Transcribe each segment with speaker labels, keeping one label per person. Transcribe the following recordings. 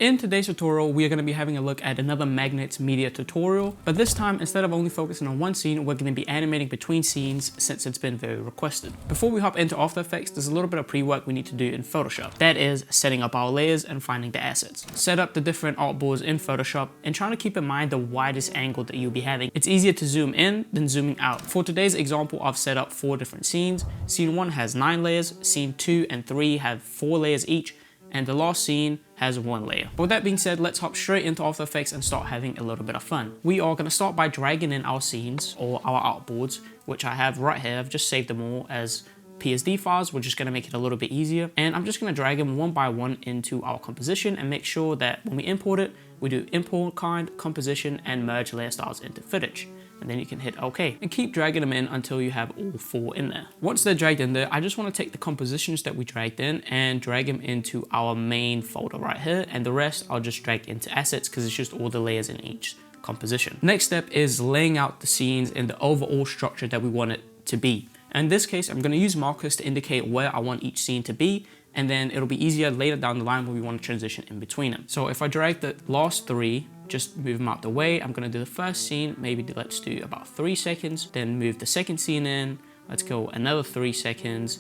Speaker 1: In today's tutorial, we are going to be having a look at another MagnatesMedia tutorial, but this time, instead of only focusing on one scene, we're going to be animating between scenes since it's been very requested. Before we hop into After Effects, there's a little bit of pre-work we need to do in Photoshop. That is setting up our layers and finding the assets. Set up the different artboards in Photoshop and trying to keep in mind the widest angle that you'll be having. It's easier to zoom in than zooming out. For today's example, I've set up 4 different scenes. Scene 1 has 9 layers, scene 2 and 3 have 4 layers each, and the last scene has 1 layer. With that being said, let's hop straight into After Effects and start having a little bit of fun. We are going to start by dragging in our scenes or our artboards, which I have right here. I've just saved them all as PSD files. We're just going to make it a little bit easier, and I'm just going to drag them one by one into our composition and make sure that when we import it, we do import kind, composition, and merge layer styles into footage. And then you can hit OK and keep dragging them in until you have all 4 in there. Once they're dragged in there, I just want to take the compositions that we dragged in and drag them into our main folder right here, and the rest I'll just drag into assets because it's just all the layers in each composition. Next step is laying out the scenes in the overall structure that we want it to be. In this case, I'm going to use markers to indicate where I want each scene to be, and then it'll be easier later down the line when we want to transition in between them. So if I drag the last 3, just move them out the way. I'm going to do the first scene, maybe let's do about 3 seconds, then move the second scene in. Let's go another 3 seconds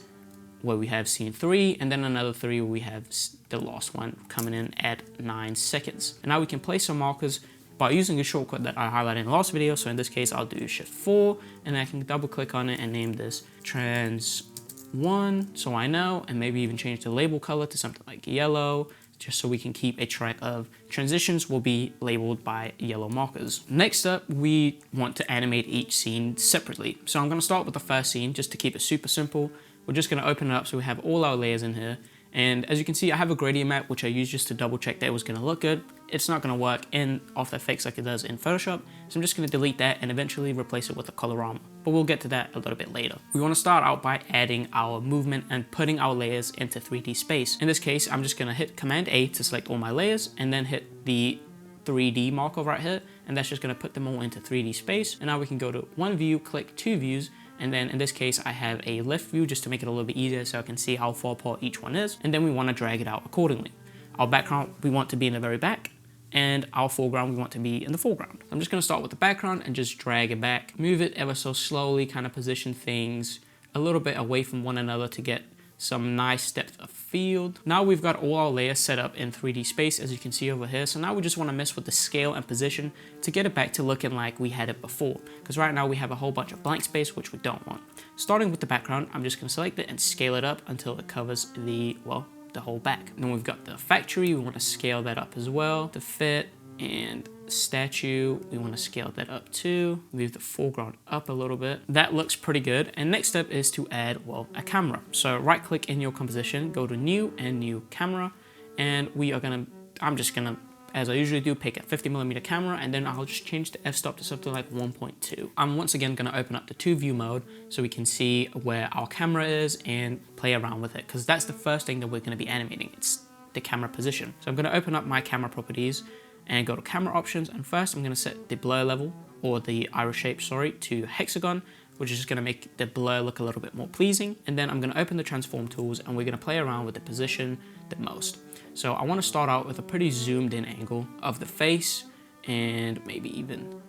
Speaker 1: where we have scene 3, and then another 3 where we have the last one coming in at 9 seconds. And now we can place some markers by using a shortcut that I highlighted in the last video. So in this case, I'll do Shift 4, and I can double click on it and name this Trans 1, so I know, and maybe even change the label color to something like yellow, just so we can keep a track of transitions will be labeled by yellow markers. Next up, we want to animate each scene separately. So I'm going to start with the first scene just to keep it super simple. We're just going to open it up so we have all our layers in here. And as you can see, I have a gradient map, which I use just to double check that it was going to look good. It's not going to work in After Effects like it does in Photoshop, so I'm just going to delete that and eventually replace it with a colorama. But we'll get to that a little bit later. We want to start out by adding our movement and putting our layers into 3D space. In this case, I'm just going to hit Command A to select all my layers and then hit the 3D marker right here, and that's just going to put them all into 3D space. And now we can go to one view, click 2 views, and then in this case, I have a left view just to make it a little bit easier so I can see how far apart each one is. And then we want to drag it out accordingly. Our background, we want to be in the very back, and our foreground, we want to be in the foreground. I'm just going to start with the background and just drag it back, move it ever so slowly, kind of position things a little bit away from one another to get some nice depth of field. Now we've got all our layers set up in 3D space, as you can see over here. So now we just want to mess with the scale and position to get it back to looking like we had it before. Because right now we have a whole bunch of blank space, which we don't want. Starting with the background, I'm just going to select it and scale it up until it covers the whole back. And then we've got the factory, we want to scale that up as well to fit, and statue, we want to scale that up too. Move the foreground up a little bit. That looks pretty good. And next step is to add, a camera. So right click in your composition, go to new and new camera, and I'm just gonna, as I usually do, pick a 50mm camera, and then I'll just change the f-stop to something like 1.2. I'm once again gonna open up the 2 view mode so we can see where our camera is and play around with it, because that's the first thing that we're gonna be animating. It's the camera position. So I'm gonna open up my camera properties and go to camera options, and first I'm going to set the blur level, or the iris shape, sorry, to hexagon, which is just going to make the blur look a little bit more pleasing. And then I'm going to open the transform tools, and we're going to play around with the position the most. So I want to start out with a pretty zoomed in angle of the face, and maybe even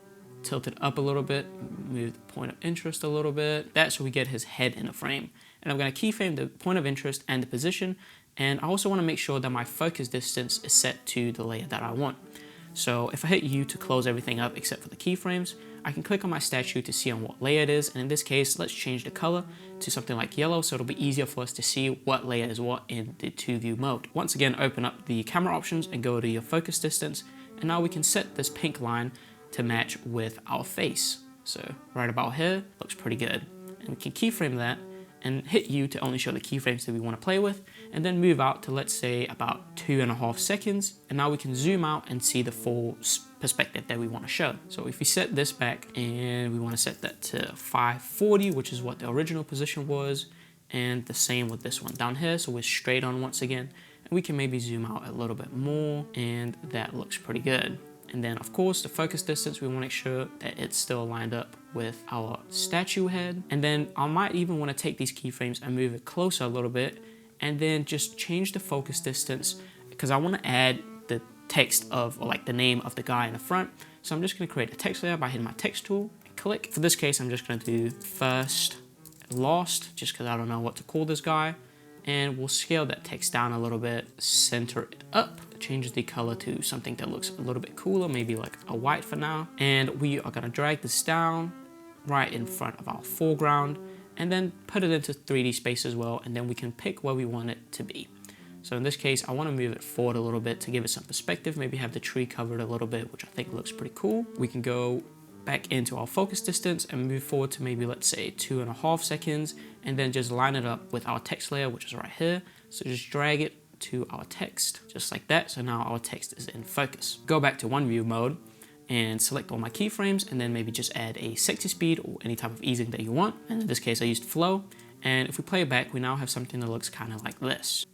Speaker 1: tilt it up a little bit, move the point of interest a little bit. That's so we get his head in a frame. And I'm going to keyframe the point of interest and the position. And I also want to make sure that my focus distance is set to the layer that I want. So if I hit U to close everything up except for the keyframes, I can click on my statue to see on what layer it is. And in this case, let's change the color to something like yellow, so it'll be easier for us to see what layer is what in the 2 view mode. Once again, open up the camera options and go to your focus distance. And now we can set this pink line to match with our face. So right about here, looks pretty good. And we can keyframe that and hit U to only show the keyframes that we want to play with, and then move out to, let's say, about 2.5 seconds. And now we can zoom out and see the full perspective that we want to show. So if we set this back and we want to set that to 540, which is what the original position was, and the same with this one down here, so we're straight on once again, and we can maybe zoom out a little bit more, and that looks pretty good. And then of course the focus distance, we want to make sure that it's still lined up with our statue head. And then I might even want to take these keyframes and move it closer a little bit, and then just change the focus distance, because I want to add the text of, or like the name of the guy in the front. So I'm just going to create a text layer by hitting my text tool and click. For this case, I'm just going to do first, last, just because I don't know what to call this guy. And we'll scale that text down a little bit, center it up, change the color to something that looks a little bit cooler, maybe like a white for now. And we are going to drag this down right in front of our foreground and then put it into 3D space as well. And then we can pick where we want it to be. So in this case, I want to move it forward a little bit to give it some perspective, maybe have the tree covered a little bit, which I think looks pretty cool. We can go back into our focus distance and move forward to maybe, let's say, 2.5 seconds, and then just line it up with our text layer, which is right here. So just drag it to our text, just like that. So now our text is in focus. Go back to one view mode and select all my keyframes, and then maybe just add a sexy speed or any type of easing that you want. And in this case, I used flow. And if we play it back, we now have something that looks kind of like this.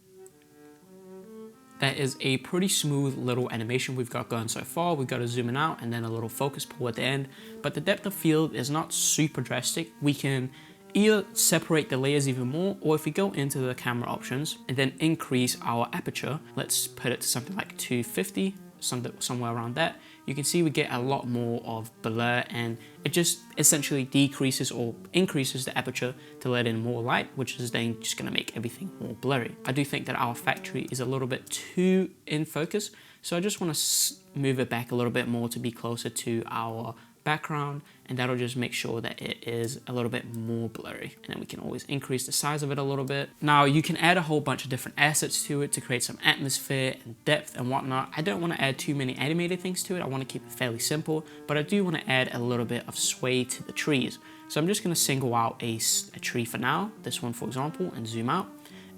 Speaker 1: That is a pretty smooth little animation we've got going so far. We've got to zoom in out and then a little focus pull at the end. But the depth of field is not super drastic. We can either separate the layers even more, or if we go into the camera options and then increase our aperture, let's put it to something like 250, somewhere around that, you can see we get a lot more of blur, and it just essentially decreases or increases the aperture to let in more light, which is then just going to make everything more blurry. I do think that our factory is a little bit too in focus, so I just want to move it back a little bit more to be closer to our background, and that'll just make sure that it is a little bit more blurry. And then we can always increase the size of it a little bit. Now you can add a whole bunch of different assets to it to create some atmosphere and depth and whatnot. I don't want to add too many animated things to it. I want to keep it fairly simple, but I do want to add a little bit of sway to the trees. So I'm just going to single out a tree for now, this one for example, and zoom out.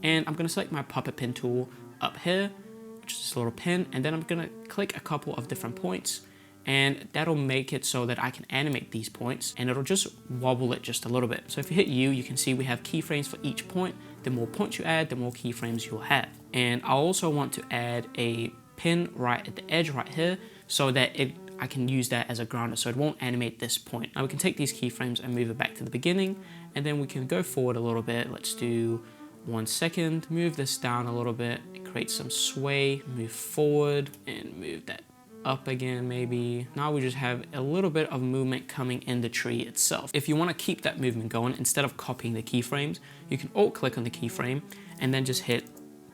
Speaker 1: And I'm going to select my puppet pin tool up here, which is this little pin, and then I'm going to click a couple of different points, and that'll make it so that I can animate these points, and it'll just wobble it just a little bit. So if you hit U, you can see we have keyframes for each point. The more points you add, the more keyframes you'll have. And I also want to add a pin right at the edge right here so that I can use that as a grounder, so it won't animate this point. Now we can take these keyframes and move it back to the beginning, and then we can go forward a little bit. Let's do 1 second, move this down a little bit, create some sway, move forward, and move that up again maybe. Now we just have a little bit of movement coming in the tree itself. If you want to keep that movement going, instead of copying the keyframes, you can alt click on the keyframe and then just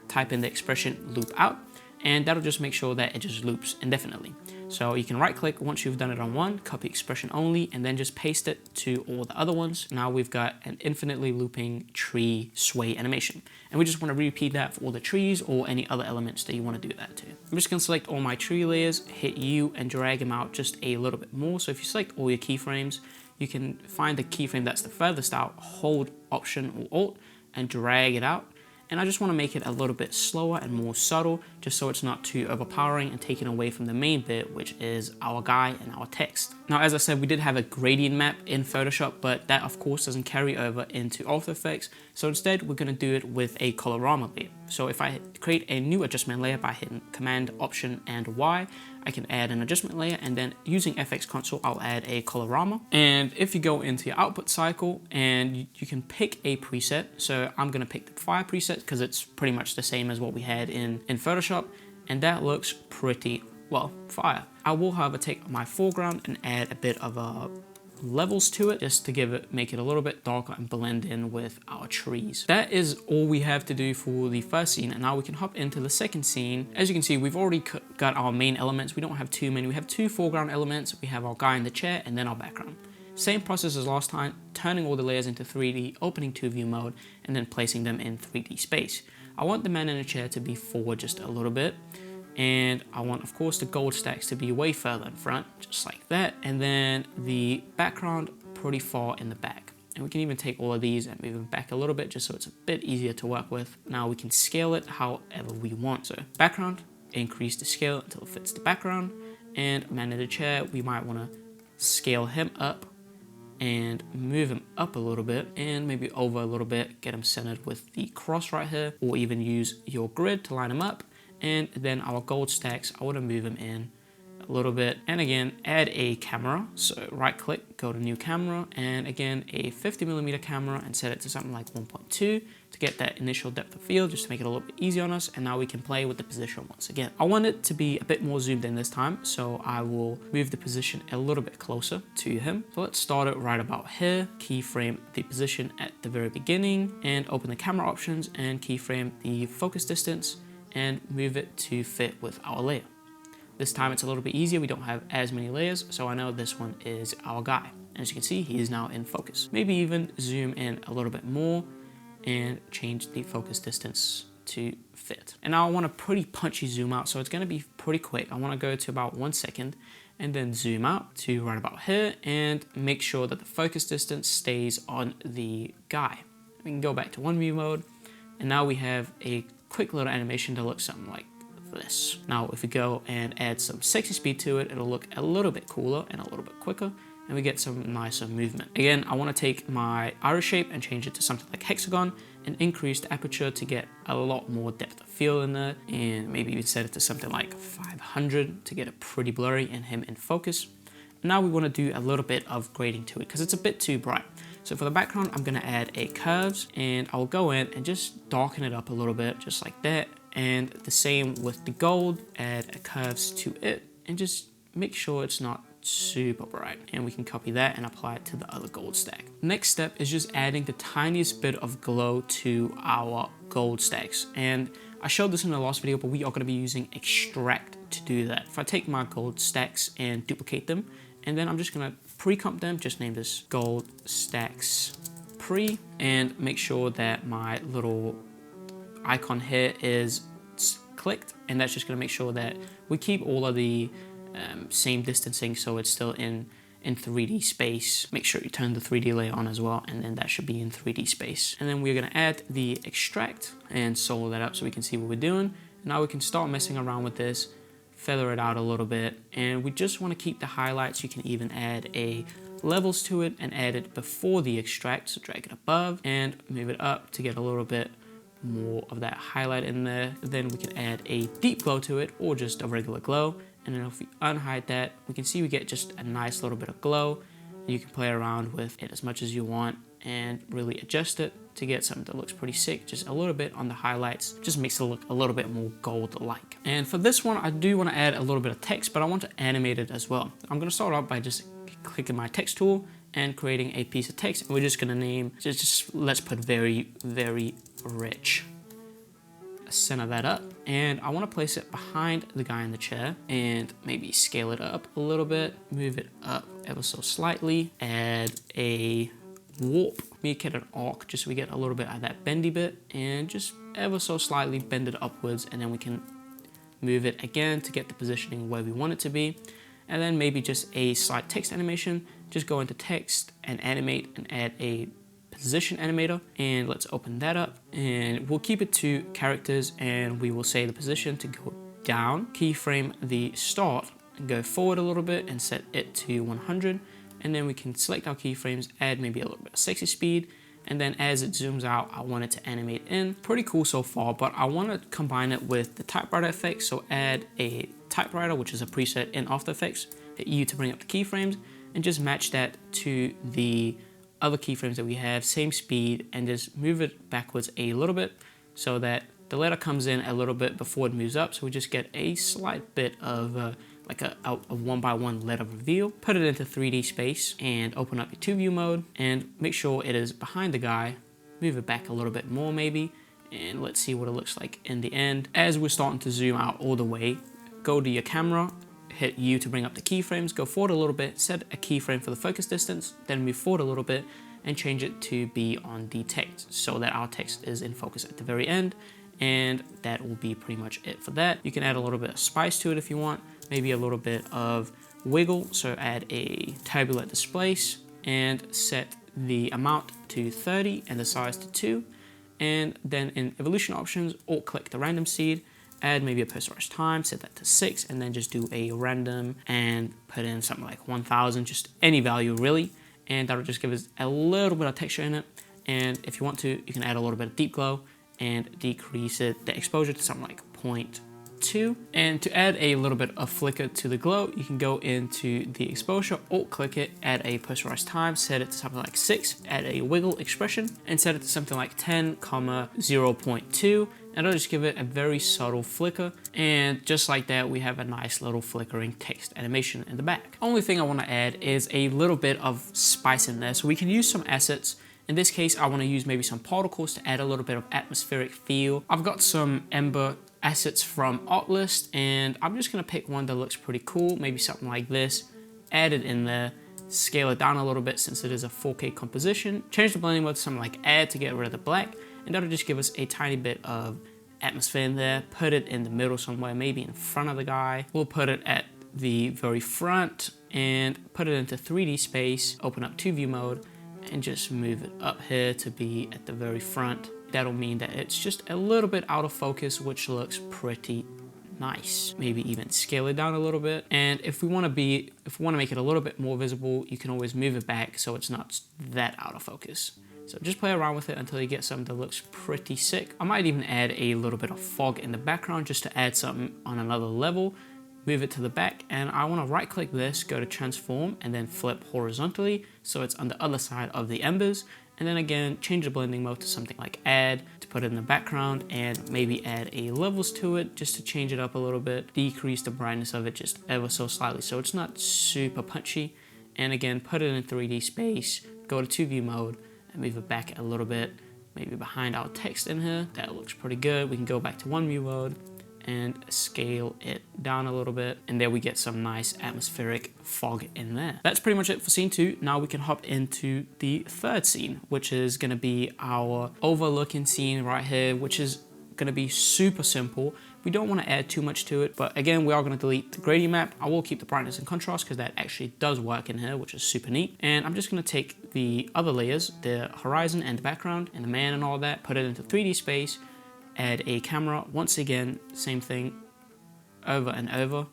Speaker 1: type in the expression loop out, and that'll just make sure that it just loops indefinitely. So you can right click once you've done it on one, copy expression only, and then just paste it to all the other ones. Now we've got an infinitely looping tree sway animation. And we just want to repeat that for all the trees or any other elements that you want to do that to. I'm just going to select all my tree layers, hit U, and drag them out just a little bit more. So if you select all your keyframes, you can find the keyframe that's the furthest out, hold Option or Alt, and drag it out. And I just want to make it a little bit slower and more subtle, just so it's not too overpowering and taken away from the main bit, which is our guy and our text. Now, as I said, we did have a gradient map in Photoshop, but that of course doesn't carry over into After Effects. So instead, we're going to do it with a colorama layer. So if I create a new adjustment layer by hitting Command, Option, and Y, I can add an adjustment layer, and then using FX Console, I'll add a colorama. And if you go into your output cycle, and you can pick a preset. So I'm gonna pick the fire preset because it's pretty much the same as what we had in Photoshop, and that looks pretty, well, fire. I will, however, take my foreground and add a bit of levels to it just to make it a little bit darker and blend in with our trees. That is all we have to do for the first scene, and now we can hop into the second scene. As you can see, we've already got our main elements. We don't have too many. We have 2 foreground elements. We have our guy in the chair and then our background. Same process as last time, turning all the layers into 3D, opening 2-view mode, and then placing them in 3D space. I want the man in the chair to be forward just a little bit, and I want, of course, the gold stacks to be way further in front, just like that, and then the background pretty far in the back. And we can even take all of these and move them back a little bit just so it's a bit easier to work with. Now we can scale it however we want. So background, increase the scale until it fits the background, and man in the chair, we might want to scale him up and move him up a little bit and maybe over a little bit, get him centered with the cross right here, or even use your grid to line him up. And then our gold stacks, I want to move them in a little bit. And again, add a camera. So right click, go to new camera, and again, a 50mm camera, and set it to something like 1.2 to get that initial depth of field, just to make it a little bit easier on us. And now we can play with the position once again. I want it to be a bit more zoomed in this time, so I will move the position a little bit closer to him. So let's start it right about here, keyframe the position at the very beginning, and open the camera options and keyframe the focus distance and move it to fit with our layer. This time it's a little bit easier, we don't have as many layers, so I know this one is our guy. As you can see, he is now in focus. Maybe even zoom in a little bit more and change the focus distance to fit. And now I want a pretty punchy zoom out, so it's gonna be pretty quick. I wanna go to about 1 second and then zoom out to right about here and make sure that the focus distance stays on the guy. We can go back to one view mode, and now we have a quick little animation that looks something like this. Now if we go and add some sexy speed to it, it'll look a little bit cooler and a little bit quicker, and we get some nicer movement. Again, I want to take my iris shape and change it to something like hexagon and increase the aperture to get a lot more depth of field in there, and maybe even set it to something like 500 to get it pretty blurry and him in focus. Now we want to do a little bit of grading to it because it's a bit too bright. So for the background, I'm going to add a curves, and I'll go in and just darken it up a little bit, just like that. And the same with the gold, add a curves to it and just make sure it's not super bright. And we can copy that and apply it to the other gold stack. Next step is just adding the tiniest bit of glow to our gold stacks. And I showed this in the last video, but we are going to be using extract to do that. If I take my gold stacks and duplicate them, and then I'm just going to pre-comp them, just name this gold stacks pre, and make sure that my little icon here is clicked, and that's just going to make sure that we keep all of the same distancing, so it's still in 3D space. Make sure you turn the 3D layer on as well, and then that should be in 3D space. And then we're going to add the extract and solo that up so we can see what we're doing. Now we can start messing around with this, feather it out a little bit, and we just want to keep the highlights. You can even add a levels to it and add it before the extract, so drag it above and move it up to get a little bit more of that highlight in there. Then we can add a deep glow to it, or just a regular glow, and then if we unhide that, we can see we get just a nice little bit of glow. You can play around with it as much as you want and really adjust it to get something that looks pretty sick. Just a little bit on the highlights, just makes it look a little bit more gold-like. And for this one, I do want to add a little bit of text, but I want to animate it as well. I'm going to start off by just clicking my text tool and creating a piece of text, and we're just going to name, let's put very, very rich. Center that up, and I want to place it behind the guy in the chair and maybe scale it up a little bit, move it up ever so slightly, add a warp, make it an arc just so we get a little bit of that bendy bit, and just ever so slightly bend it upwards, and then we can move it again to get the positioning where we want it to be. And then maybe just a slight text animation, just go into text and animate and add a position animator, and let's open that up, and we'll keep it to characters, and we will say the position to go down, keyframe the start and go forward a little bit and set it to 100, and then we can select our keyframes, add maybe a little bit of sexy speed, and then as it zooms out, I want it to animate in. Pretty cool so far, but I want to combine it with the typewriter effect, so add a typewriter, which is a preset in After Effects, hit U to bring up the keyframes, and just match that to the other keyframes that we have, same speed, and just move it backwards a little bit so that the letter comes in a little bit before it moves up, so we just get a slight bit of like a 1x1 letter reveal. Put it into 3D space and open up your 2-view mode and make sure it is behind the guy. Move it back a little bit more maybe, and let's see what it looks like in the end. As we're starting to zoom out all the way, go to your camera, hit U to bring up the keyframes, go forward a little bit, set a keyframe for the focus distance, then move forward a little bit and change it to be on the text so that our text is in focus at the very end, and that will be pretty much it for that. You can add a little bit of spice to it if you want, maybe a little bit of wiggle, so add a tabular displace and set the amount to 30 and the size to 2, and then in evolution options, alt click the random seed, add maybe a posterized time, set that to 6, and then just do a random and put in something like 1000, just any value really, and that'll just give us a little bit of texture in it. And if you want to, you can add a little bit of deep glow and decrease the exposure to something like 2. And to add a little bit of flicker to the glow, you can go into the exposure, alt click it, add a posterized time, set it to something like 6, add a wiggle expression, and set it to something like 10, 0.2. And I'll just give it a very subtle flicker, and just like that we have a nice little flickering text animation in the back. Only thing I want to add is a little bit of spice in there, so we can use some assets. In this case I want to use maybe some particles to add a little bit of atmospheric feel. I've got some ember assets from Artlist, and I'm just going to pick one that looks pretty cool, maybe something like this, add it in there, scale it down a little bit since it is a 4K composition, change the blending mode to something like add to get rid of the black, and that'll just give us a tiny bit of atmosphere in there. Put it in the middle somewhere, maybe in front of the guy. We'll put it at the very front and put it into 3D space, open up 2 view mode, and just move it up here to be at the very front. That'll mean that it's just a little bit out of focus, which looks pretty nice. Maybe even scale it down a little bit. And if we want to make it a little bit more visible, you can always move it back so it's not that out of focus. So just play around with it until you get something that looks pretty sick. I might even add a little bit of fog in the background just to add something on another level. Move it to the back, and I want to right click this, go to transform, and then flip horizontally so it's on the other side of the embers. And then again, change the blending mode to something like add to put it in the background, and maybe add a levels to it just to change it up a little bit. Decrease the brightness of it just ever so slightly so it's not super punchy. And again, put it in 3D space, go to 2 view mode, and move it back a little bit, maybe behind our text in here. That looks pretty good. We can go back to 1 view mode and scale it down a little bit, and there we get some nice atmospheric fog in there. That's pretty much it for scene 2. Now we can hop into the third scene, which is going to be our overlooking scene right here, which is going to be super simple. We don't want to add too much to it, but again, we are going to delete the gradient map. I will keep the brightness and contrast because that actually does work in here, which is super neat. And I'm just going to take the other layers, the horizon and the background and the man and all that, put it into 3D space, add a camera, once again, same thing over and over,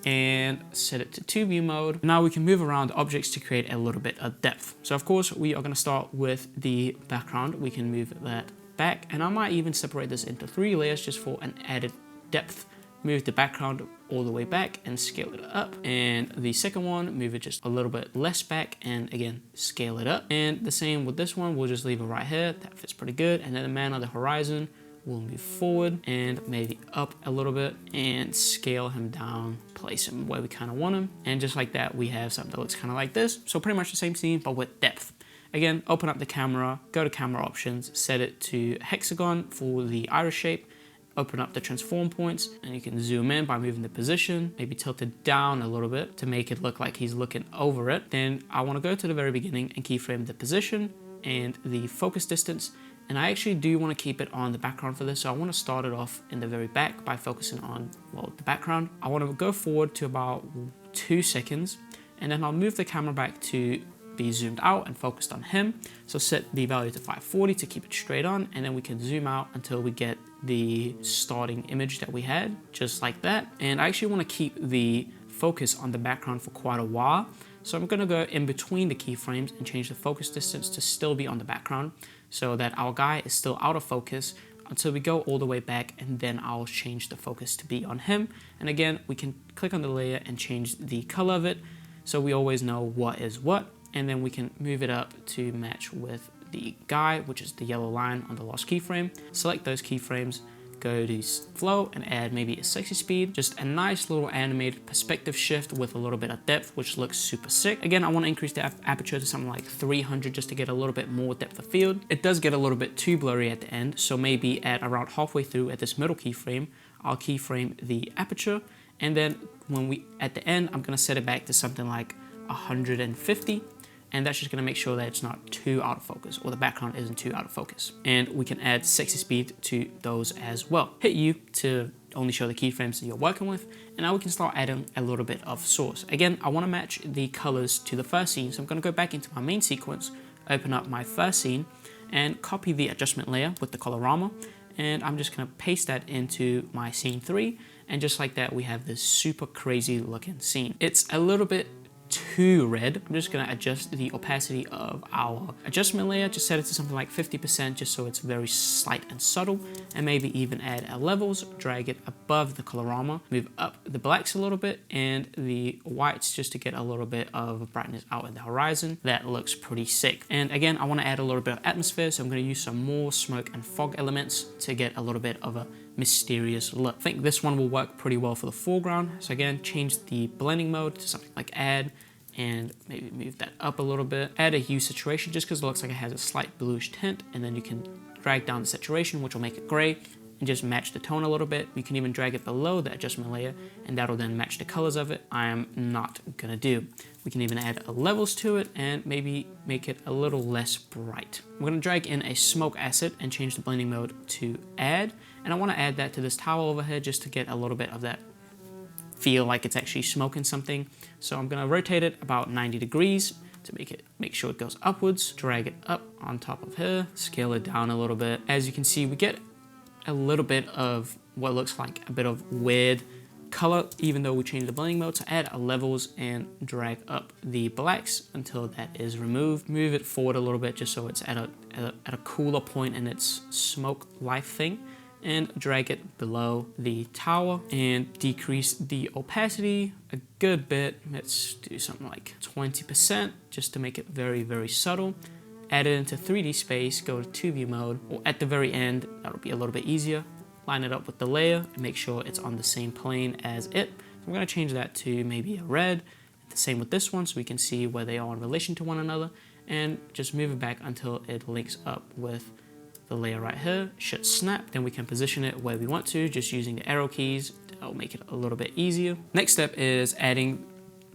Speaker 1: and set it to 2 view mode. Now we can move around objects to create a little bit of depth. So of course, we are going to start with the background. We can move that back, and I might even separate this into 3 layers just for an added depth. Move the background all the way back and scale it up, and the second one, move it just a little bit less back and again scale it up. And the same with this one, we'll just leave it right here. That fits pretty good. And then the man on the horizon, we'll move forward and maybe up a little bit and scale him down, place him where we kind of want him. And just like that, we have something that looks kind of like this. So pretty much the same scene, but with depth. Again, open up the camera, go to camera options, set it to hexagon for the iris shape, open up the transform points, and you can zoom in by moving the position, maybe tilt it down a little bit to make it look like he's looking over it. Then I want to go to the very beginning and keyframe the position and the focus distance. And I actually do want to keep it on the background for this, so I want to start it off in the very back by focusing on, well, the background. I want to go forward to about 2 seconds, and then I'll move the camera back to be zoomed out and focused on him. So set the value to 540 to keep it straight on, and then we can zoom out until we get the starting image that we had, just like that. And I actually want to keep the focus on the background for quite a while. So I'm going to go in between the keyframes and change the focus distance to still be on the background, so that our guy is still out of focus until we go all the way back, and then I'll change the focus to be on him. And again, we can click on the layer and change the color of it so we always know what is what. And then we can move it up to match with the guy, which is the yellow line on the last keyframe. Select those keyframes, go to flow and add maybe a sexy speed, just a nice little animated perspective shift with a little bit of depth, which looks super sick. Again, I want to increase the aperture to something like 300 just to get a little bit more depth of field. It does get a little bit too blurry at the end, so maybe at around halfway through at this middle keyframe, I'll keyframe the aperture, and then at the end, I'm going to set it back to something like 150. And that's just going to make sure that it's not too out of focus, or the background isn't too out of focus. And we can add sexy speed to those as well. Hit U to only show the keyframes that you're working with, and now we can start adding a little bit of source. Again, I want to match the colors to the first scene, so I'm going to go back into my main sequence, open up my first scene, and copy the adjustment layer with the colorama, and I'm just going to paste that into my scene 3, and just like that, we have this super crazy looking scene. It's a little bit too red, I'm just gonna adjust the opacity of our adjustment layer, just set it to something like 50% just so it's very slight and subtle, and maybe even add our levels, drag it above the colorama, move up the blacks a little bit and the whites just to get a little bit of brightness out in the horizon. That looks pretty sick. And again, I want to add a little bit of atmosphere, so I'm going to use some more smoke and fog elements to get a little bit of a mysterious look. I think this one will work pretty well for the foreground. So again, change the blending mode to something like add, and maybe move that up a little bit. Add a hue saturation just because it looks like it has a slight bluish tint, and then you can drag down the saturation, which will make it gray, and just match the tone a little bit. You can even drag it below the adjustment layer, and that'll then match the colors of it. I am not gonna do. We can even add levels to it and maybe make it a little less bright. I'm gonna drag in a smoke asset and change the blending mode to add, and I wanna add that to this tower overhead just to get a little bit of that feel like it's actually smoking something. So I'm gonna rotate it about 90 degrees to make sure it goes upwards, drag it up on top of here, scale it down a little bit. As you can see, we get a little bit of what looks like a bit of weird color, even though we changed the blending mode. So add levels and drag up the blacks until that is removed. Move it forward a little bit just so it's at a cooler point in its smoke life thing, and drag it below the tower and decrease the opacity a good bit. Let's do something like 20% just to make it very, very subtle. Add it into 3D space, go to 2D mode, or at the very end, that'll be a little bit easier. Line it up with the layer and make sure it's on the same plane as it. So I'm gonna change that to maybe a red. The same with this one so we can see where they are in relation to one another, and just move it back until it links up with the layer right here. Should snap, then we can position it where we want to, just using the arrow keys. That'll make it a little bit easier. Next step is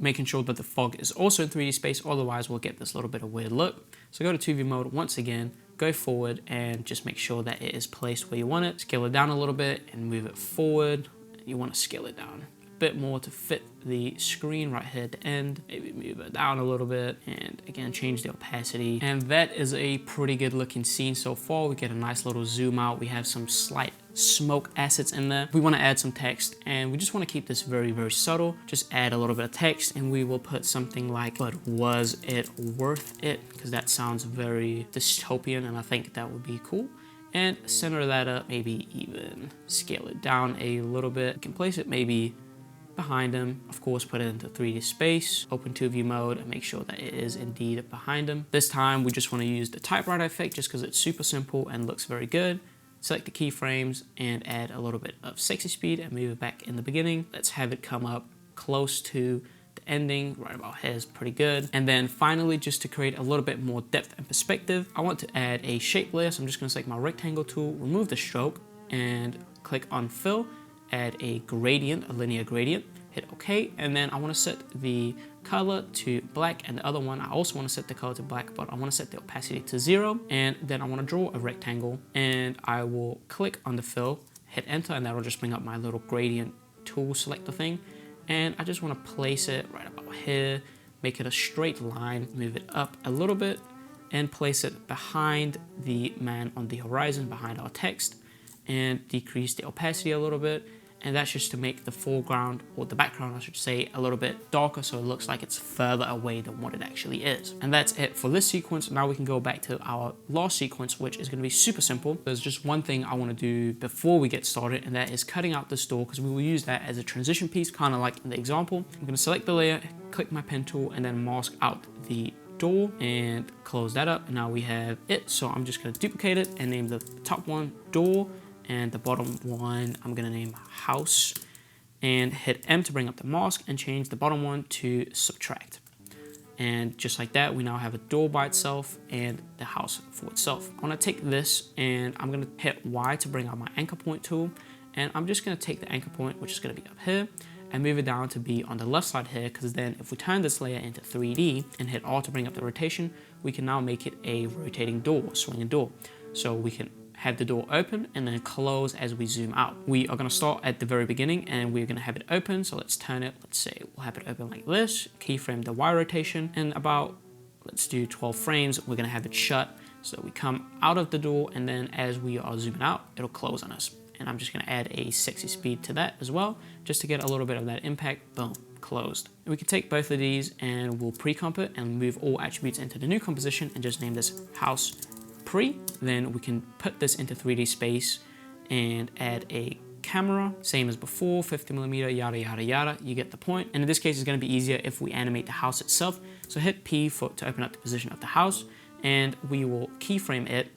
Speaker 1: making sure that the fog is also in 3D space, otherwise we'll get this little bit of weird look. So go to 2D mode once again, go forward and just make sure that it is placed where you want it. Scale it down a little bit and move it forward. You want to scale it down a bit more to fit the screen right here at the end. Maybe move it down a little bit, and again change the opacity. And that is a pretty good looking scene so far. We get a nice little zoom out. We have some slight smoke assets in there. We want to add some text, and we just want to keep this very, very subtle. Just add a little bit of text, and we will put something like, but was it worth it? Because that sounds very dystopian, and I think that would be cool. And center that up, maybe even scale it down a little bit. You can place it maybe behind him. Of course, put it into 3D space, open 2D mode, and make sure that it is indeed behind him. This time, we just want to use the typewriter effect just because it's super simple and looks very good. Select the keyframes and add a little bit of sexy speed and move it back in the beginning. Let's have it come up close to the ending, right about here is pretty good. And then finally, just to create a little bit more depth and perspective, I want to add a shape layer. So I'm just going to select my rectangle tool, remove the stroke, and click on fill. Add a gradient, a linear gradient, hit OK, and then I want to set the color to black, and the other one I also want to set the color to black, but I want to set the opacity to 0, and then I want to draw a rectangle, and I will click on the fill, hit enter, and that'll just bring up my little gradient tool selector thing, and I just want to place it right about here, make it a straight line, move it up a little bit, and place it behind the man on the horizon, behind our text, and decrease the opacity a little bit. And that's just to make the foreground, or the background I should say, a little bit darker so it looks like it's further away than what it actually is. And that's it for this sequence. Now we can go back to our last sequence, which is going to be super simple. There's just one thing I want to do before we get started, and that is cutting out this door, because we will use that as a transition piece, kind of like in the example. I'm going to select the layer, click my pen tool, and then mask out the door and close that up. And now we have it. So I'm just going to duplicate it and name the top one door, and the bottom one I'm gonna name house, and hit M to bring up the mask and change the bottom one to subtract. And just like that, we now have a door by itself and the house for itself. I'm gonna take this and I'm gonna hit Y to bring out my anchor point tool, and I'm just gonna take the anchor point, which is gonna be up here, and move it down to be on the left side here, because then if we turn this layer into 3D and hit R to bring up the rotation, we can now make it a rotating door, swinging door. So we can have the door open and then close as we zoom out. We are going to start at the very beginning and we're going to have it open. So let's turn it, let's say we'll have it open like this, keyframe the Y rotation, and about, let's do 12 frames, we're going to have it shut. So we come out of the door, and then as we are zooming out, it'll close on us. And I'm just going to add a sexy speed to that as well, just to get a little bit of that impact. Boom, closed. And we can take both of these and we'll pre-comp it and move all attributes into the new composition and just name this house pre. Then we can put this into 3D space and add a camera, same as before, 50mm, yada yada yada, you get the point. And in this case, it's going to be easier if we animate the house itself. So hit P to open up the position of the house, and we will keyframe it.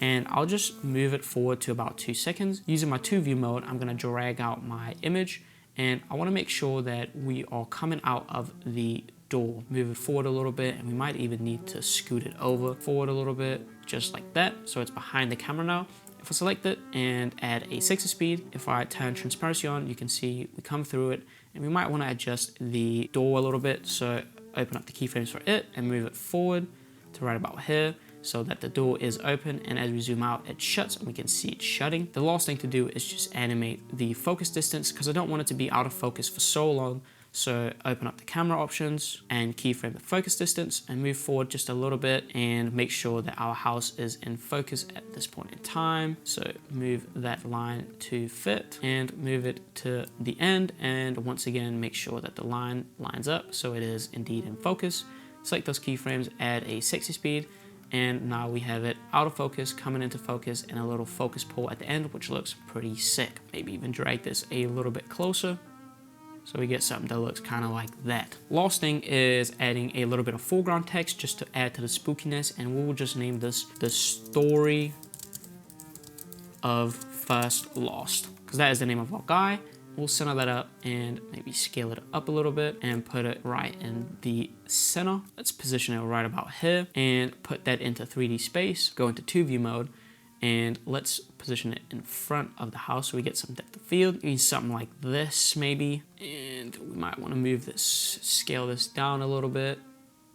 Speaker 1: And I'll just move it forward to about 2 seconds. Using my 2 view mode, I'm going to drag out my image, and I want to make sure that we are coming out of the door. Move it forward a little bit, and we might even need to scoot it over forward a little bit, just like that, so it's behind the camera now. If I select it and add a 60 speed, if I turn transparency on, you can see we come through it, and we might want to adjust the door a little bit. So open up the keyframes for it and move it forward to right about here so that the door is open, and as we zoom out, it shuts and we can see it shutting. The last thing to do is just animate the focus distance because I don't want it to be out of focus for so long. So open up the camera options and keyframe the focus distance and move forward just a little bit and make sure that our house is in focus at this point in time. So move that line to fit and move it to the end. And once again, make sure that the line lines up so it is indeed in focus. Select those keyframes, add a 60 speed, and now we have it out of focus, coming into focus, and a little focus pull at the end, which looks pretty sick. Maybe even drag this a little bit closer, so we get something that looks kind of like that. Last thing is adding a little bit of foreground text just to add to the spookiness, and we'll just name this The Story of First Lost, because that is the name of our guy. We'll center that up and maybe scale it up a little bit and put it right in the center. Let's position it right about here and put that into 3D space. Go into 2 view mode, and let's position it in front of the house so we get some depth of field. Maybe something like this maybe. And we might want to move this, scale this down a little bit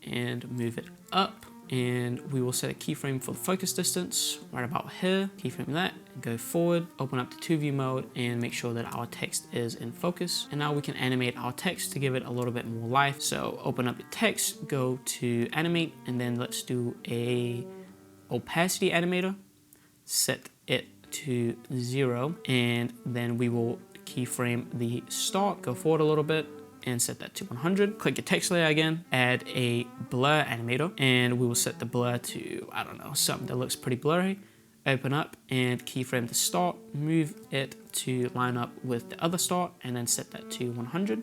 Speaker 1: and move it up. And we will set a keyframe for the focus distance right about here. Keyframe that and go forward. Open up the 2 view mode and make sure that our text is in focus. And now we can animate our text to give it a little bit more life. So open up the text, go to animate, and then let's do a opacity animator. Set it to 0, and then we will keyframe the start, go forward a little bit and set that to 100. Click your text layer again, add a blur animator, and we will set the blur to, I don't know, something that looks pretty blurry. Open up and keyframe the start, move it to line up with the other start, and then set that to 100.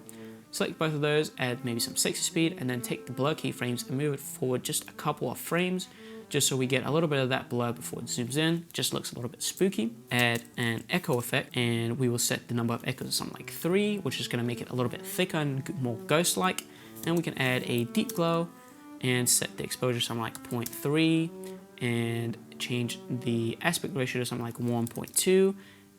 Speaker 1: Select both of those, add maybe some 60 speed, and then take the blur keyframes and move it forward just a couple of frames, just so we get a little bit of that blur before it zooms in. Just looks a little bit spooky. Add an echo effect, and we will set the number of echoes to something like 3, which is going to make it a little bit thicker and more ghost-like. And we can add a deep glow and set the exposure to something like 0.3 and change the aspect ratio to something like 1.2,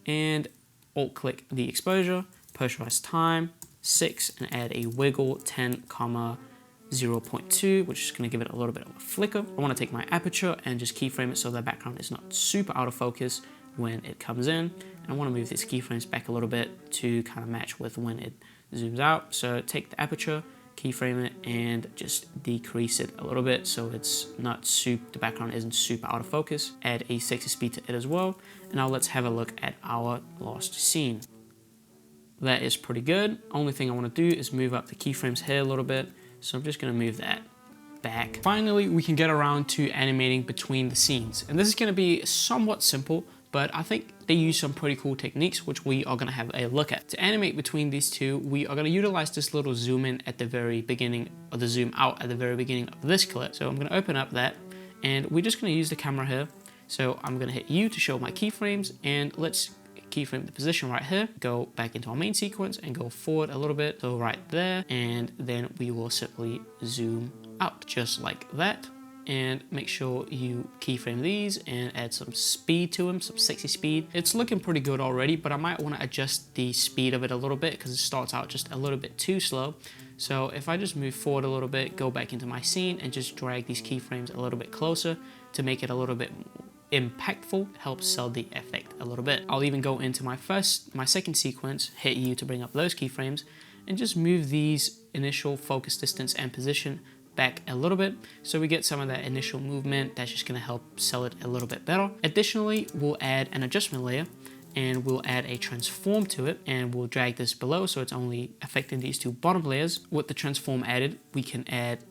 Speaker 1: and alt-click the exposure, posterize time 6, and add a wiggle 10, 0.2, which is going to give it a little bit of a flicker. I want to take my aperture and just keyframe it so the background is not super out of focus when it comes in. And I want to move these keyframes back a little bit to kind of match with when it zooms out. So take the aperture, keyframe it, and just decrease it a little bit so it's not the background isn't super out of focus. Add a 60 speed to it as well. And now let's have a look at our last scene. That is pretty good. Only thing I want to do is move up the keyframes here a little bit. So I'm just going to move that back. Finally, we can get around to animating between the scenes. And this is going to be somewhat simple, but I think they use some pretty cool techniques, which we are going to have a look at. To animate between these two, we are going to utilize this little zoom in at the very beginning, or the zoom out at the very beginning of this clip. So I'm going to open up that, and we're just going to use the camera here. So I'm going to hit U to show my keyframes, and let's keyframe the position right here, go back into our main sequence and go forward a little bit, so right there, and then we will simply zoom out just like that. And make sure you keyframe these and add some speed to them, some 60 speed. It's looking pretty good already, but I might want to adjust the speed of it a little bit because it starts out just a little bit too slow. So if I just move forward a little bit, go back into my scene and just drag these keyframes a little bit closer to make it a little bit more impactful, helps sell the effect a little bit. I'll even go into my second sequence, hit U to bring up those keyframes, and just move these initial focus distance and position back a little bit so we get some of that initial movement. That's just going to help sell it a little bit better. Additionally, we'll add an adjustment layer, and we'll add a transform to it, and we'll drag this below so it's only affecting these two bottom layers. With the transform added, we can add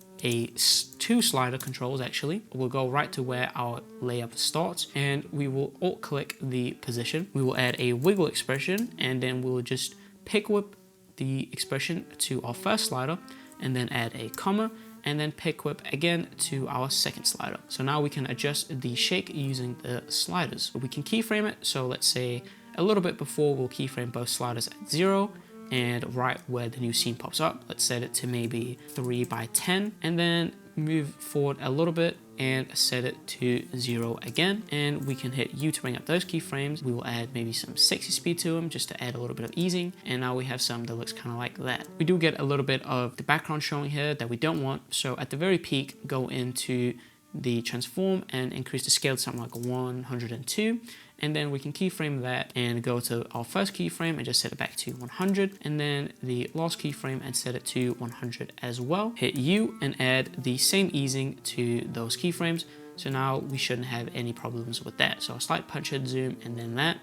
Speaker 1: two slider controls. Actually, we'll go right to where our layer starts, and we will alt click the position. We will add a wiggle expression, and then we'll just pick whip the expression to our first slider, and then add a comma, and then pick whip again to our second slider. So now we can adjust the shake using the sliders. We can keyframe it. So let's say a little bit before, we'll keyframe both sliders at 0, and right where the new scene pops up, let's set it to maybe 3x10, and then move forward a little bit and set it to 0 again. And we can hit U to bring up those keyframes. We will add maybe some sexy speed to them just to add a little bit of easing. And now we have some that looks kind of like that. We do get a little bit of the background showing here that we don't want. So at the very peak, go into the transform and increase the scale to something like 102. And then we can keyframe that and go to our first keyframe and just set it back to 100, and then the last keyframe and set it to 100 as well. Hit U and add the same easing to those keyframes. So now we shouldn't have any problems with that. So a slight punch head zoom and then that.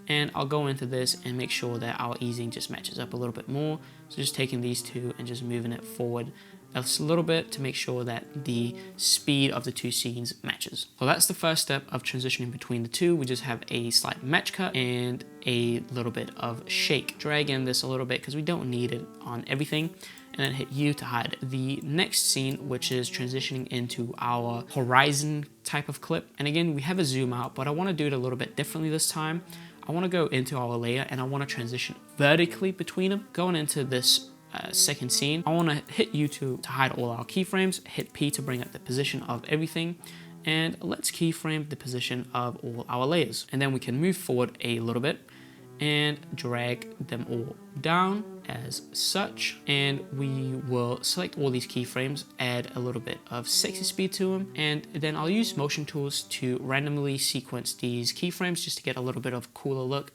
Speaker 1: And I'll go into this and make sure that our easing just matches up a little bit more. So just taking these two and just moving it forward a little bit to make sure that the speed of the two scenes matches. So that's the first step of transitioning between the two. We just have a slight match cut and a little bit of shake. Drag in this a little bit because we don't need it on everything, and then hit U to hide it. The next scene, which is transitioning into our horizon type of clip. And again, we have a zoom out, but I want to do it a little bit differently this time. I want to go into our layer and I want to transition vertically between them. Going into this second scene, I want to hit U to hide all our keyframes, hit P to bring up the position of everything, and let's keyframe the position of all our layers. And then we can move forward a little bit and drag them all down as such, and we will select all these keyframes, add a little bit of sexy speed to them, and then I'll use motion tools to randomly sequence these keyframes just to get a little bit of a cooler look.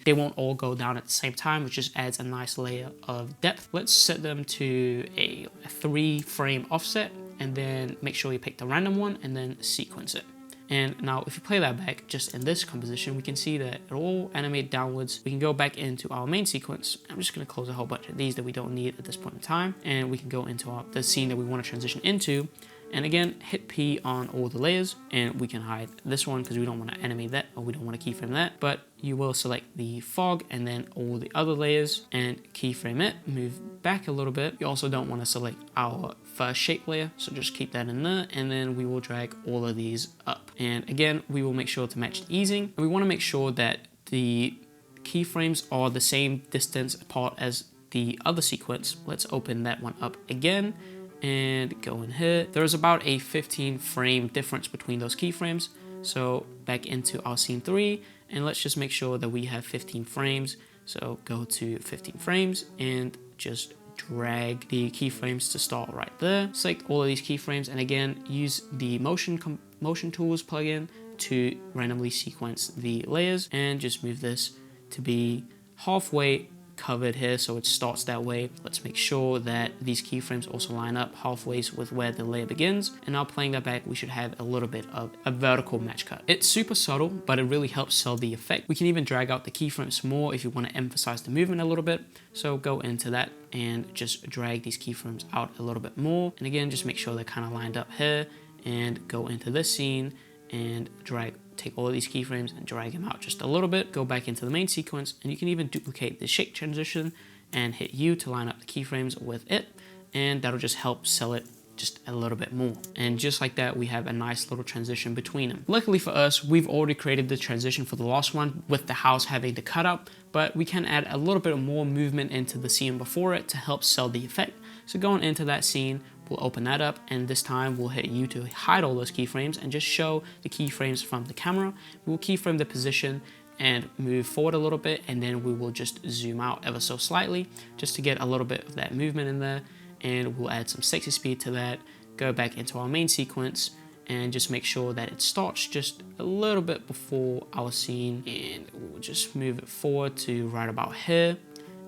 Speaker 1: They won't all go down at the same time, which just adds a nice layer of depth. Let's set them to a 3-frame offset, and then make sure you pick the random one and then sequence it. And now if you play that back just in this composition, we can see that it all animate downwards. We can go back into our main sequence. I'm just going to close a whole bunch of these that we don't need at this point in time. And we can go into the scene that we want to transition into. And again, hit P on all the layers, and we can hide this one because we don't want to animate that, or we don't want to keyframe that. But you will select the fog and then all the other layers and keyframe it. Move back a little bit. You also don't want to select our first shape layer, so just keep that in there. And then we will drag all of these up. And again, we will make sure to match the easing. And we want to make sure that the keyframes are the same distance apart as the other sequence. Let's open that one up again and go in here. There's about a 15-frame difference between those keyframes. So back into our scene 3, and let's just make sure that we have 15 frames. So go to 15 frames and just drag the keyframes to start right there. Select all of these keyframes, and again, use the motion tools plugin to randomly sequence the layers, and just move this to be halfway covered here so it starts that way. Let's make sure that these keyframes also line up halfway with where the layer begins. And now playing that back, we should have a little bit of a vertical match cut. It's super subtle, but it really helps sell the effect. We can even drag out the keyframes more if you want to emphasize the movement a little bit. So go into that and just drag these keyframes out a little bit more. And again, just make sure they're kind of lined up here, and go into this scene and take all of these keyframes and drag them out just a little bit. Go back into the main sequence, and you can even duplicate the shake transition and hit U to line up the keyframes with it, and that'll just help sell it just a little bit more. And just like that, we have a nice little transition between them. Luckily for us, we've already created the transition for the last one with the house having the cutout, but we can add a little bit of more movement into the scene before it to help sell the effect. So going into that scene, we'll open that up, and this time we'll hit U to hide all those keyframes and just show the keyframes from the camera. We will keyframe the position and move forward a little bit, and then we will just zoom out ever so slightly just to get a little bit of that movement in there, and we'll add some sexy speed to that. Go back into our main sequence and just make sure that it starts just a little bit before our scene, and we'll just move it forward to right about here.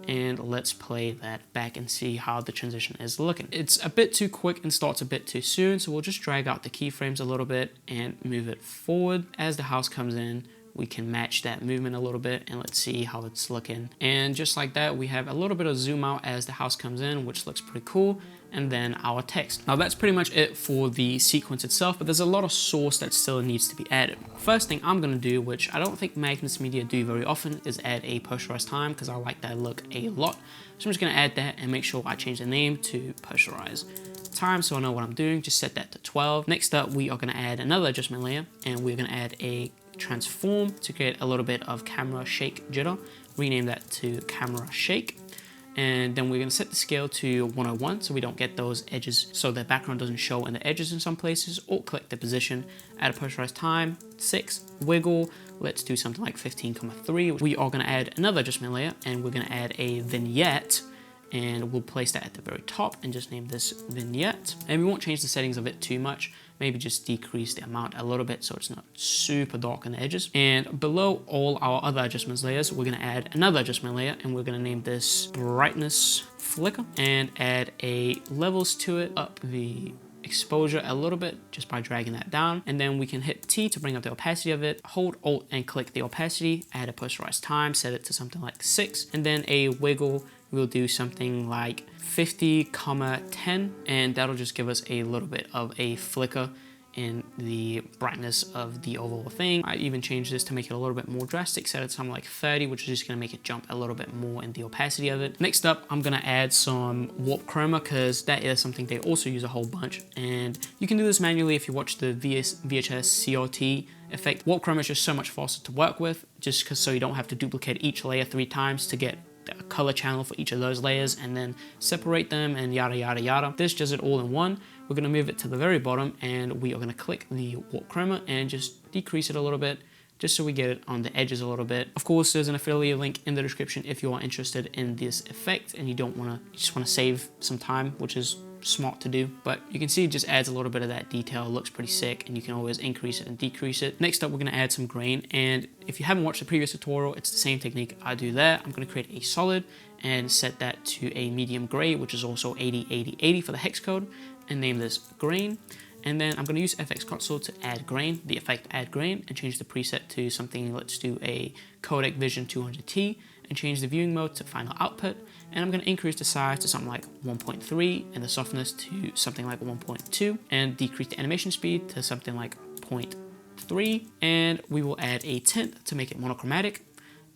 Speaker 1: And let's play that back and see how the transition is looking. It's a bit too quick and starts a bit too soon, so we'll just drag out the keyframes a little bit and move it forward. As the house comes in, we can match that movement a little bit, and let's see how it's looking. And just like that, we have a little bit of zoom out as the house comes in, which looks pretty cool. And then our text. Now that's pretty much it for the sequence itself, but there's a lot of source that still needs to be added. First thing I'm gonna do, which I don't think MagnatesMedia do very often, is add a posterized time, because I like that look a lot. So I'm just gonna add that and make sure I change the name to posterize time so I know what I'm doing. Just set that to 12. Next up, we are gonna add another adjustment layer, and we're gonna add a transform to create a little bit of camera shake jitter. Rename that to camera shake. And then we're going to set the scale to 101 so we don't get those edges, so the background doesn't show in the edges in some places. Alt click the position, add a posterized time, 6, wiggle, let's do something like 15,3. We are going to add another adjustment layer, and we're going to add a vignette, and we'll place that at the very top and just name this vignette. And we won't change the settings of it too much, maybe just decrease the amount a little bit so it's not super dark on the edges. And below all our other adjustments layers, we're gonna add another adjustment layer, and we're gonna name this brightness flicker, and add a levels to it, up the exposure a little bit just by dragging that down. And then we can hit T to bring up the opacity of it, hold Alt and click the opacity, add a posterized time, set it to something like 6, and then a wiggle. We'll do something like 50,10, and that'll just give us a little bit of a flicker in the brightness of the overall thing. I even changed this to make it a little bit more drastic, set it to something like 30, which is just gonna make it jump a little bit more in the opacity of it. Next up, I'm gonna add some warp chroma, because that is something they also use a whole bunch, and you can do this manually if you watch the VHS CRT effect. Warp chroma is just so much faster to work with, just because so you don't have to duplicate each layer 3 times to get a color channel for each of those layers and then separate them and yada yada yada. This does it all in one. We're going to move it to the very bottom, and we are going to click the warp chroma and just decrease it a little bit, just so we get it on the edges a little bit. Of course, there's an affiliate link in the description if you are interested in this effect and you just want to save some time, which is smart to do. But you can see it just adds a little bit of that detail. It looks pretty sick, and you can always increase it and decrease it. Next up, we're going to add some grain, and if you haven't watched the previous tutorial, it's the same technique I do there. I'm going to create a solid and set that to a medium gray, which is also 80/80/80 for the hex code, and name this grain. And then I'm going to use FX Console to add grain, the effect add grain, and change the preset to something, let's do a Codec Vision 200T, and change the viewing mode to final output. And I'm going to increase the size to something like 1.3 and the softness to something like 1.2, and decrease the animation speed to something like 0.3. And we will add a tint to make it monochromatic,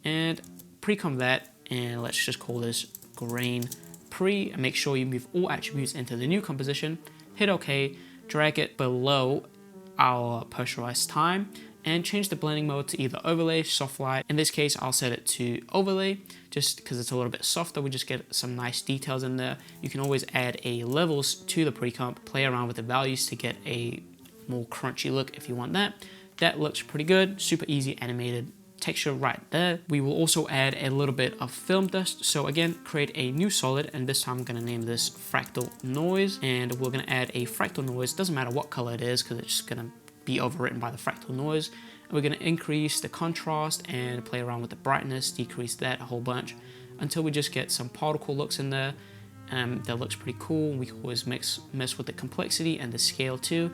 Speaker 1: and pre-comp that, and let's just call this grain pre, and make sure you move all attributes into the new composition, hit OK, drag it below our posterized time, and change the blending mode to either overlay, soft light. In this case, I'll set it to overlay, just because it's a little bit softer. We just get some nice details in there. You can always add a levels to the pre-comp, play around with the values to get a more crunchy look if you want that. That looks pretty good, super easy animated texture right there. We will also add a little bit of film dust. So again, create a new solid, and this time I'm going to name this fractal noise, and we're going to add a fractal noise. Doesn't matter what color it is, because it's just going to be overwritten by the fractal noise. And we're going to increase the contrast and play around with the brightness, decrease that a whole bunch until we just get some particle looks in there. That looks pretty cool. We can always mess with the complexity and the scale too.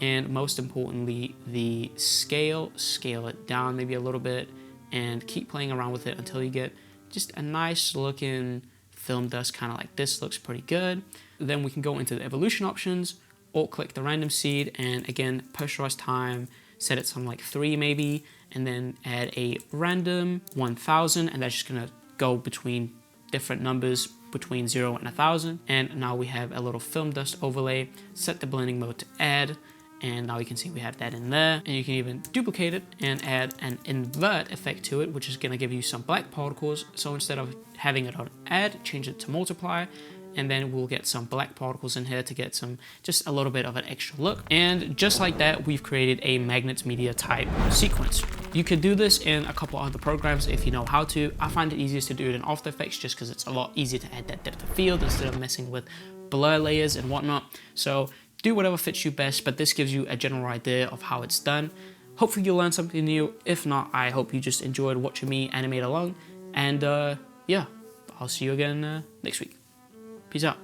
Speaker 1: And most importantly, the scale it down maybe a little bit, and keep playing around with it until you get just a nice looking film dust, kind of like this. Looks pretty good. Then we can go into the evolution options, alt click the random seed, and again, posterize time, set it to something like 3 maybe, and then add a random 1000, and that's just gonna go between different numbers between 0 and 1000. And now we have a little film dust overlay. Set the blending mode to add, and now you can see we have that in there. And you can even duplicate it and add an invert effect to it, which is going to give you some black particles. So instead of having it on add, change it to multiply, and then we'll get some black particles in here to get some, just a little bit of an extra look. And just like that, we've created a MagnatesMedia type sequence. You could do this in a couple other programs if you know how to. I find it easiest to do it in After Effects, just because it's a lot easier to add that depth of field instead of messing with blur layers and whatnot. So do whatever fits you best, but this gives you a general idea of how it's done. Hopefully you learned something new. If not, I hope you just enjoyed watching me animate along. And yeah, I'll see you again next week. Peace out.